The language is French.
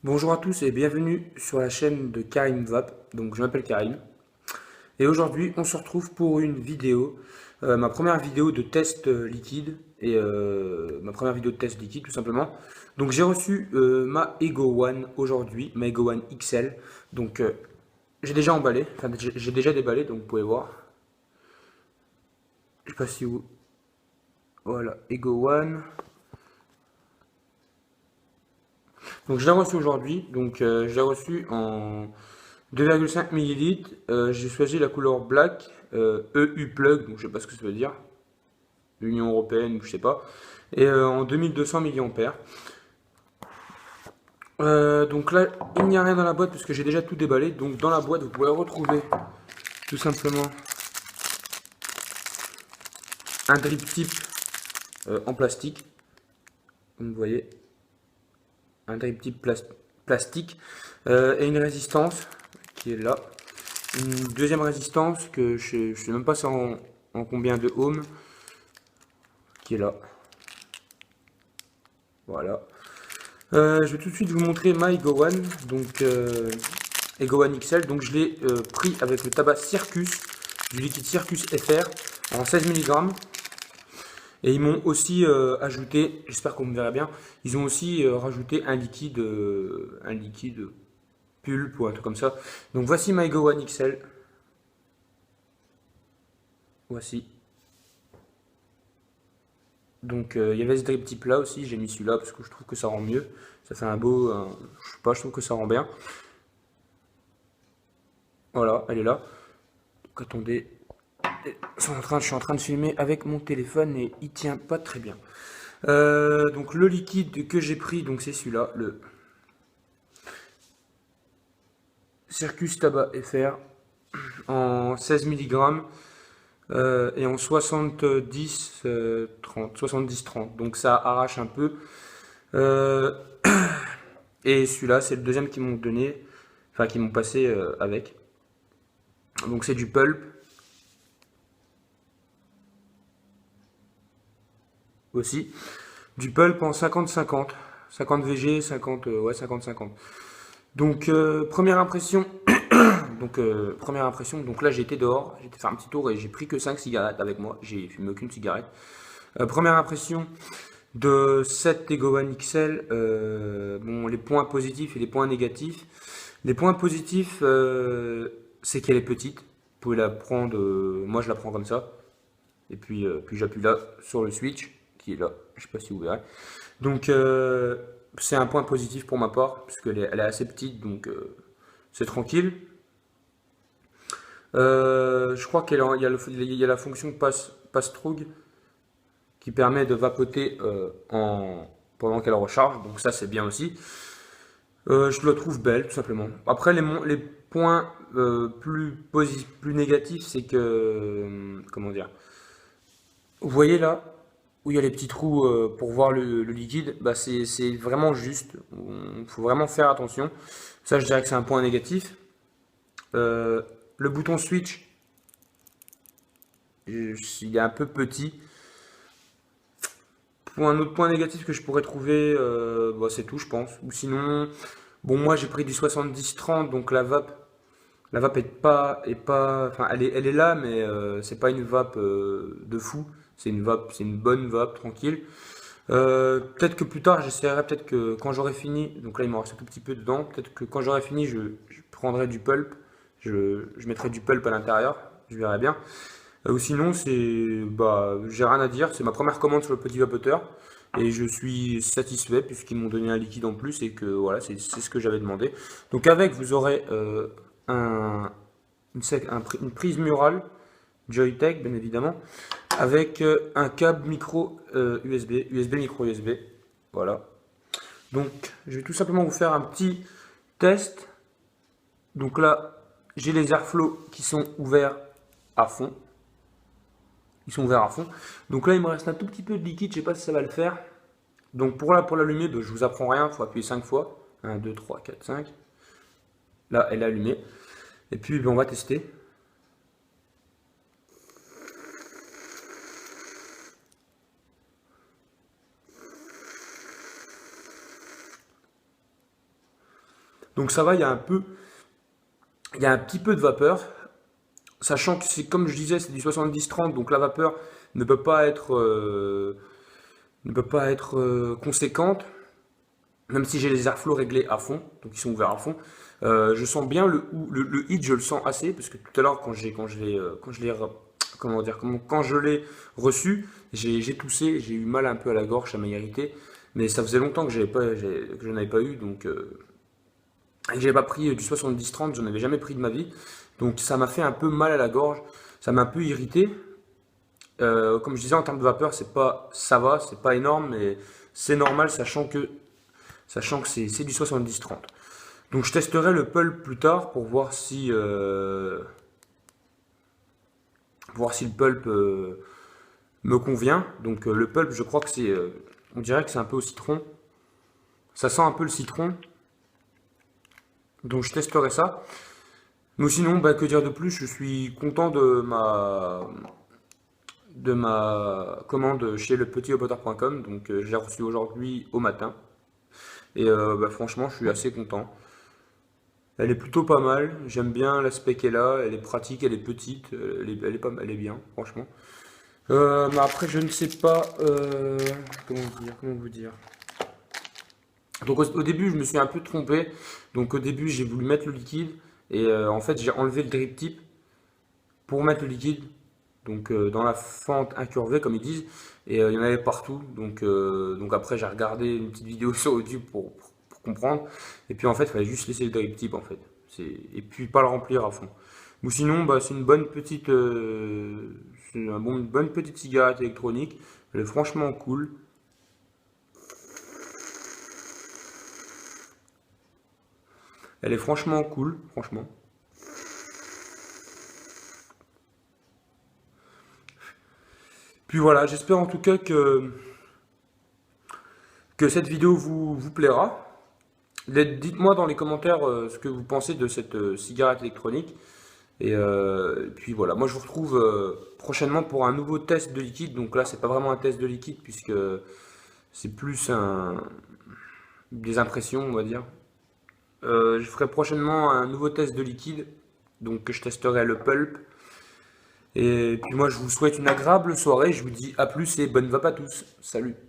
Bonjour à tous et bienvenue sur la chaîne de Karim Vap. Donc je m'appelle Karim et aujourd'hui on se retrouve pour une vidéo, ma première vidéo de test liquide et ma première vidéo de test liquide tout simplement. Donc j'ai reçu ma Ego One aujourd'hui, ma Ego One XL. Donc j'ai déjà emballé, enfin j'ai déjà déballé donc vous pouvez voir. Je sais pas si vous, voilà Ego One. Donc je l'ai reçu aujourd'hui, donc je l'ai reçu en 2,5 millilitres. J'ai choisi la couleur black, EU plug, donc je sais pas ce que ça veut dire, Union européenne ou je sais pas, et en 2200 milliampères. Donc là, il n'y a rien dans la boîte parce que j'ai déjà tout déballé. Donc dans la boîte, vous pouvez retrouver tout simplement un drip tip en plastique. Comme vous voyez, un drip tip plastique et une résistance qui est là. Une deuxième résistance que je ne sais même pas c'est en combien de ohms qui est là. Voilà. Je vais tout de suite vous montrer ma Ego One, donc Ego One XL. Donc je l'ai pris avec le tabac Circus, du liquide Circus FR en 16 mg. Et ils m'ont aussi ajouté, j'espère qu'on me verra bien, ils ont aussi rajouté un liquide pulpe ou un truc comme ça. Donc voici ma Ego One XL. Voici. Donc il y avait ce drip type là aussi, j'ai mis celui-là parce que je trouve que ça rend mieux. Ça fait un beau, je sais pas, je trouve que ça rend bien. Voilà, elle est là. Donc attendez, je suis en train de filmer avec mon téléphone et il tient pas très bien. Donc le liquide que j'ai pris, donc c'est celui-là, le Circus Tabac FR en 16 mg et en 70-30. Donc ça arrache un peu. Euh, et celui-là, c'est le deuxième qu'ils m'ont donné, enfin qu'ils m'ont passé avec. Donc c'est du pulp aussi. Du pulp en 50-50. 50 VG, 50, ouais, 50-50. Donc première impression, donc là j'étais dehors, j'étais faire un petit tour et j'ai pris que 5 cigarettes avec moi, j'ai fumé aucune cigarette. Première impression de cette Ego One XL, bon, les points positifs et les points négatifs. Les points positifs, c'est qu'elle est petite, vous pouvez la prendre, moi je la prends comme ça, et puis j'appuie là sur le switch, qui est là, je sais pas si vous verrez. Donc c'est un point positif pour ma part, puisqu'elle est assez petite, donc c'est tranquille. Je crois il y a la fonction pass-through qui permet de vapoter pendant qu'elle recharge, donc ça c'est bien aussi. Je la trouve belle, tout simplement. Après, les points plus négatifs, c'est que, comment dire, vous voyez là, où il y a les petits trous pour voir le liquide, bah c'est vraiment juste. Il faut vraiment faire attention. Ça, je dirais que c'est un point négatif. Euh, le bouton switch, il est un peu petit. Pour un autre point négatif que je pourrais trouver, bah, c'est tout, je pense. Ou sinon, bon, moi j'ai pris du 70-30, donc la vape enfin, elle est là, mais c'est pas une vape de fou. C'est une bonne vape, tranquille. Peut-être que plus tard, j'essaierai, peut-être que quand j'aurai fini, donc là il m'en reste un tout petit peu dedans, peut-être que quand j'aurai fini, je prendrai du pulp, je mettrai du pulp à l'intérieur, je verrai bien. Ou sinon, bah, j'ai rien à dire, c'est ma première commande sur le petit vapoteur, et je suis satisfait puisqu'ils m'ont donné un liquide en plus et que voilà, c'est ce que j'avais demandé. Donc avec, vous aurez un, une prise murale Joytech, bien évidemment, avec un câble micro USB micro USB. Voilà. Donc, je vais tout simplement vous faire un petit test. Donc là, j'ai les airflows qui sont ouverts à fond. Ils sont ouverts à fond. Donc là, il me reste un tout petit peu de liquide, je ne sais pas si ça va le faire. Donc pour l'allumer, ben, je vous apprends rien, il faut appuyer 5 fois. 1, 2, 3, 4, 5. Là, elle est allumée. Et puis, ben, on va tester. Donc ça va, il y a un petit peu de vapeur, sachant que c'est comme je disais, c'est du 70-30, donc la vapeur ne peut pas être, conséquente, même si j'ai les airflow réglés à fond, donc ils sont ouverts à fond. Je sens bien le hit, je le sens assez, parce que tout à l'heure quand je l'ai reçu, j'ai toussé, j'ai eu mal un peu à la gorge, ça m'a irrité, mais ça faisait longtemps que que je n'avais pas eu, donc et j'avais pas pris du 70-30, j'en avais jamais pris de ma vie, donc ça m'a fait un peu mal à la gorge, ça m'a un peu irrité. Comme je disais, en termes de vapeur, ça va, c'est pas énorme, mais c'est normal, sachant que c'est du 70-30. Donc je testerai le pulp plus tard pour voir si le pulp me convient. Donc le pulp, je crois que on dirait que c'est un peu au citron. Ça sent un peu le citron. Donc je testerai ça. Mais sinon, bah, que dire de plus? Je suis content de ma commande chez lepetitaupotar.com. Donc je l'ai reçu aujourd'hui au matin. Et bah, franchement, je suis assez content. Elle est plutôt pas mal, j'aime bien l'aspect qu'elle a, elle est pratique, elle est petite, elle est bien, franchement. Mais après, je ne sais pas, comment vous dire. Donc au début, je me suis un peu trompé. Donc au début, j'ai voulu mettre le liquide et en fait, j'ai enlevé le drip tip pour mettre le liquide. Donc dans la fente incurvée, comme ils disent, et il y en avait partout. Donc après, j'ai regardé une petite vidéo sur YouTube pour comprendre. Et puis en fait, il fallait juste laisser le drip tip en fait. Et puis pas le remplir à fond. Ou sinon, bah, c'est une bonne petite cigarette électronique. Elle est franchement cool. Elle est franchement cool, franchement. Puis voilà, j'espère en tout cas que cette vidéo vous plaira. Dites-moi dans les commentaires ce que vous pensez de cette cigarette électronique. Et puis voilà, moi je vous retrouve prochainement pour un nouveau test de liquide. Donc là, c'est pas vraiment un test de liquide puisque c'est plus des impressions, on va dire. Je ferai prochainement un nouveau test de liquide. Donc je testerai le pulp. Et puis moi, je vous souhaite une agréable soirée. Je vous dis à plus et bonne vape à tous. Salut!